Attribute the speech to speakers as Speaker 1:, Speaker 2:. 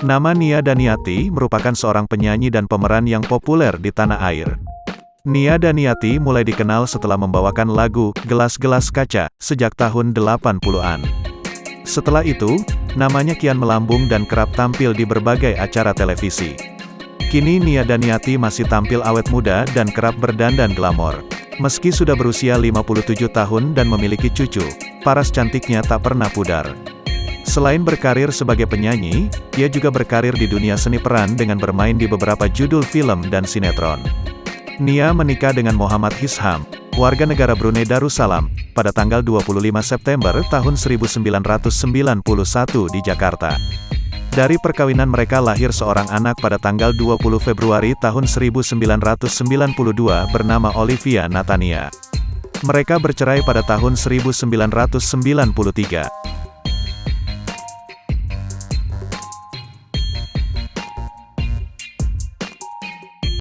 Speaker 1: Nama Nia Daniati merupakan seorang penyanyi dan pemeran yang populer di tanah air. Nia Daniati mulai dikenal setelah membawakan lagu "Gelas-Gelas Kaca" sejak tahun 80-an. Setelah itu, namanya kian melambung dan kerap tampil di berbagai acara televisi. Kini Nia Daniati masih tampil awet muda dan kerap berdandan glamor. Meski sudah berusia 57 tahun dan memiliki cucu, paras cantiknya tak pernah pudar. Selain berkarir sebagai penyanyi, ia juga berkarir di dunia seni peran dengan bermain di beberapa judul film dan sinetron. Nia menikah dengan Muhammad Hisham, warga negara Brunei Darussalam, pada tanggal 25 September tahun 1991 di Jakarta. Dari perkawinan mereka lahir seorang anak pada tanggal 20 Februari tahun 1992 bernama Olivia Nathania. Mereka bercerai pada tahun 1993.